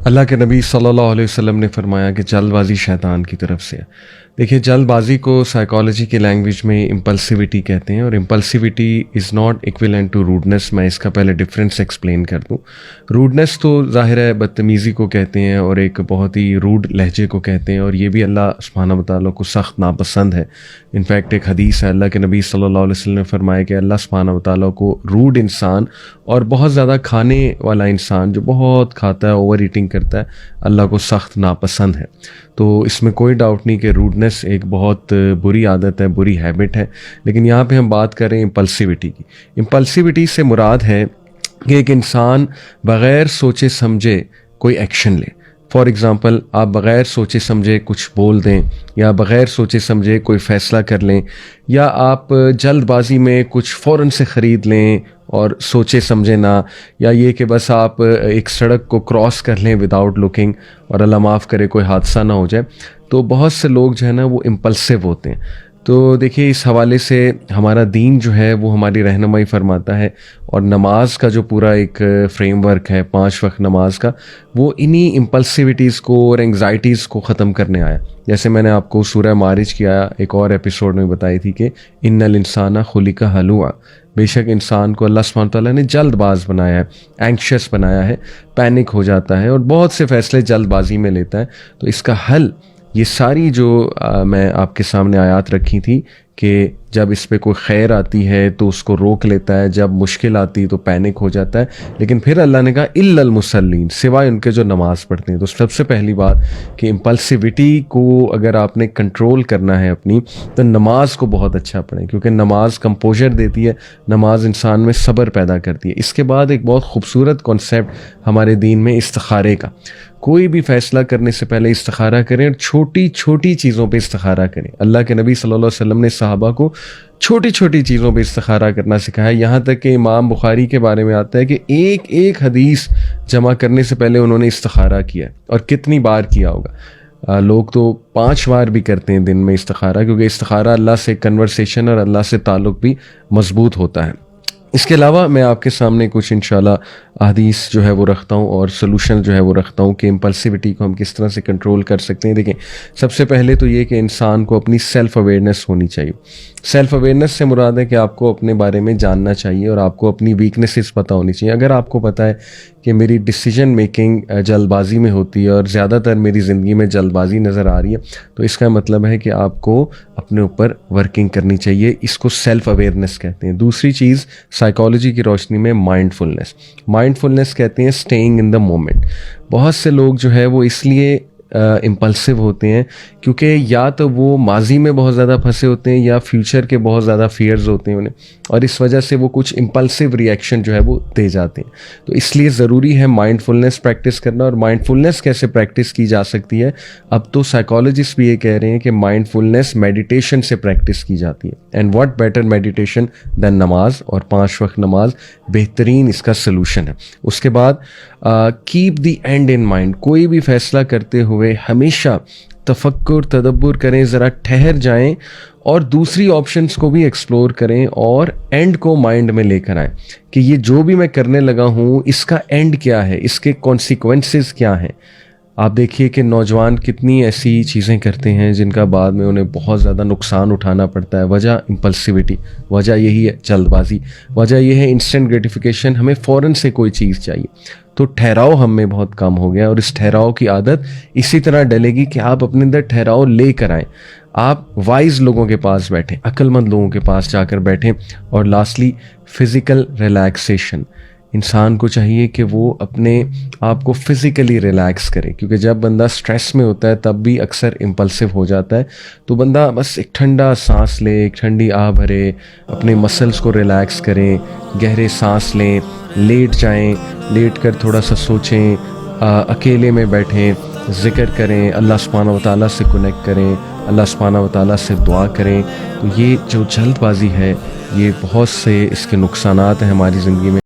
اللہ کے نبی صلی اللہ علیہ وسلم نے فرمایا کہ جلد بازی شیطان کی طرف سے ہے۔ دیکھیے، جلد بازی کو سائیکالوجی کی لینگویج میں امپلسیوٹی کہتے ہیں، اور impulsivity is not equivalent to rudeness. میں اس کا پہلے ڈفرینس ایکسپلین کر دوں۔ روڈنس تو ظاہر ہے بدتمیزی کو کہتے ہیں، اور ایک بہت ہی روڈ لہجے کو کہتے ہیں، اور یہ بھی اللہ سبحانہ و تعالیٰ کو سخت ناپسند ہے۔ انفیکٹ ایک حدیث ہے، اللہ کے نبی صلی اللہ علیہ وسلم نے فرمایا کہ اللہ سبحانہ و تعالیٰ کو روڈ انسان اور بہت زیادہ کھانے والا انسان جو بہت کھاتا ہے، اوور ایٹنگ کرتا ہے، اللہ کو سخت ناپسند ہے۔ تو اس میں کوئی ڈاؤٹ نہیں کہ روڈنس ایک بہت بری عادت ہے، بری ہیبٹ ہے۔ لیکن یہاں پہ ہم بات کر رہے ہیں امپلسیوٹی کی۔ امپلسیوٹی سے مراد ہے کہ ایک انسان بغیر سوچے سمجھے کوئی ایکشن لے۔ فار ایگزامپل، آپ بغیر سوچے سمجھے کچھ بول دیں، یا بغیر سوچے سمجھے کوئی فیصلہ کر لیں، یا آپ جلد بازی میں کچھ فوراً سے خرید لیں اور سوچے سمجھے نہ، یا یہ کہ بس آپ ایک سڑک کو کراس کر لیں وداؤٹ لکنگ، اور اللہ معاف کرے کوئی حادثہ نہ ہو جائے۔ تو بہت سے لوگ جو ہے نا وہ امپلسیو ہوتے ہیں۔ تو دیکھیے، اس حوالے سے ہمارا دین جو ہے وہ ہماری رہنمائی فرماتا ہے، اور نماز کا جو پورا ایک فریم ورک ہے 5 وقت نماز کا، وہ انہی امپلسیوٹیز کو اور انگزائٹیز کو ختم کرنے آیا۔ جیسے میں نے آپ کو سورہ معارج کی آیا ایک اور ایپیسوڈ میں بتائی تھی کہ ان الانسان خلق ہلوعا، بے شک انسان کو اللہ سبحانہ تعالیٰ نے جلد باز بنایا ہے، اینکشس بنایا ہے، پینک ہو جاتا ہے اور بہت سے فیصلے جلد بازی میں لیتا ہے۔ تو اس کا حل یہ ساری جو میں آپ کے سامنے آیات رکھی تھی کہ جب اس پہ کوئی خیر آتی ہے تو اس کو روک لیتا ہے، جب مشکل آتی تو پینک ہو جاتا ہے، لیکن پھر اللہ نے کہا الا المصلین، سوائے ان کے جو نماز پڑھتے ہیں۔ تو سب سے پہلی بات کہ امپلسیوٹی کو اگر آپ نے کنٹرول کرنا ہے اپنی، تو نماز کو بہت اچھا پڑھیں، کیونکہ نماز کمپوزر دیتی ہے، نماز انسان میں صبر پیدا کرتی ہے۔ اس کے بعد ایک بہت خوبصورت کانسیپٹ ہمارے دین میں استخارے کا۔ کوئی بھی فیصلہ کرنے سے پہلے استخارہ کریں، اور چھوٹی چھوٹی چیزوں پہ استخارہ کریں۔ اللہ کے نبی صلی اللہ علیہ وسلم نے صحابہ کو چھوٹی چھوٹی چیزوں پہ استخارہ کرنا سکھایا، یہاں تک کہ امام بخاری کے بارے میں آتا ہے کہ ایک ایک حدیث جمع کرنے سے پہلے انہوں نے استخارہ کیا، اور کتنی بار کیا ہوگا۔ لوگ تو 5 بار بھی کرتے ہیں دن میں استخارہ، کیونکہ استخارہ اللہ سے کنورسیشن اور اللہ سے تعلق بھی مضبوط ہوتا ہے۔ اس کے علاوہ میں آپ کے سامنے کچھ انشاءاللہ احادیث جو ہے وہ رکھتا ہوں، اور سلوشن جو ہے وہ رکھتا ہوں کہ امپلسیوٹی کو ہم کس طرح سے کنٹرول کر سکتے ہیں۔ دیکھیں، سب سے پہلے تو یہ کہ انسان کو اپنی سیلف اویئرنیس ہونی چاہیے۔ سیلف اویئرنیس سے مراد ہے کہ آپ کو اپنے بارے میں جاننا چاہیے، اور آپ کو اپنی ویکنیسز پتہ ہونی چاہیے۔ اگر آپ کو پتہ ہے کہ میری ڈیسیجن میکنگ جلد بازی میں ہوتی ہے، اور زیادہ تر میری زندگی میں جلد بازی نظر آ رہی ہے، تو اس کا مطلب ہے کہ آپ کو اپنے اوپر ورکنگ کرنی چاہیے۔ اس کو سیلف اویئرنیس کہتے ہیں۔ دوسری چیز سائیکالوجی کی روشنی میں مائنڈ فلنس۔ مائنڈ فلنس کہتے ہیں اسٹیئنگ ان دا مومنٹ۔ بہت سے لوگ جو ہے وہ اس لیے امپلسیو ہوتے ہیں کیونکہ یا تو وہ ماضی میں بہت زیادہ پھنسے ہوتے ہیں، یا فیوچر کے بہت زیادہ فیئرز ہوتے ہیں انہیں، اور اس وجہ سے وہ کچھ امپلسیو ری ایکشن جو ہے وہ دے جاتے ہیں۔ تو اس لیے ضروری ہے مائنڈ فلنس پریکٹس کرنا۔ اور مائنڈ فلنس کیسے پریکٹس کی جا سکتی ہے؟ اب تو سائیکالوجسٹ بھی یہ کہہ رہے ہیں کہ مائنڈ فلنس میڈیٹیشن سے پریکٹس کی جاتی ہے، اینڈ واٹ بیٹر میڈیٹیشن دین نماز، اور 5 وقت نماز بہترین اس کا سلوشن ہے۔ اس کے بعد keep the end in mind. کوئی بھی فیصلہ کرتے ہوئے ہمیشہ تفکر تدبر کریں، ذرا ٹھہر جائیں، اور دوسری آپشنز کو بھی ایکسپلور کریں، اور اینڈ کو مائنڈ میں لے کر آئیں کہ یہ جو بھی میں کرنے لگا ہوں اس کا اینڈ کیا ہے، اس کے کانسیکوینسز کیا ہیں۔ آپ دیکھیے کہ نوجوان کتنی ایسی چیزیں کرتے ہیں جن کا بعد میں انہیں بہت زیادہ نقصان اٹھانا پڑتا ہے۔ وجہ امپلسیوٹی، وجہ یہی ہے جلد بازی، وجہ یہ ہے انسٹنٹ گریٹیفیکیشن، ہمیں فوراً سے کوئی چیز چاہیے۔ تو ٹھہراؤ ہم میں بہت کم ہو گیا، اور اس ٹھہراؤ کی عادت اسی طرح ڈلے گی کہ آپ اپنے اندر ٹھہراؤ لے کر آئیں۔ آپ وائز لوگوں کے پاس بیٹھیں، عقل مند لوگوں کے پاس جا کر بیٹھیں۔ اور لاسٹلی فزیکل ریلیکسیشن۔ انسان کو چاہیے کہ وہ اپنے آپ کو فزیکلی ریلیکس کرے، کیونکہ جب بندہ سٹریس میں ہوتا ہے تب بھی اکثر امپلسیو ہو جاتا ہے۔ تو بندہ بس ایک ٹھنڈا سانس لے، ایک ٹھنڈی آہ بھرے، اپنے مسلز کو ریلیکس کریں، گہرے سانس لیں، لیٹ جائیں، لیٹ کر تھوڑا سا سوچیں، اکیلے میں بیٹھیں، ذکر کریں، اللہ سبحانہ و تعالیٰ سے کنیکٹ کریں، اللہ سبحانہ و تعالیٰ سے دعا کریں۔ تو یہ جو جلد بازی ہے، یہ بہت سے اس کے نقصانات ہیں ہماری زندگی میں۔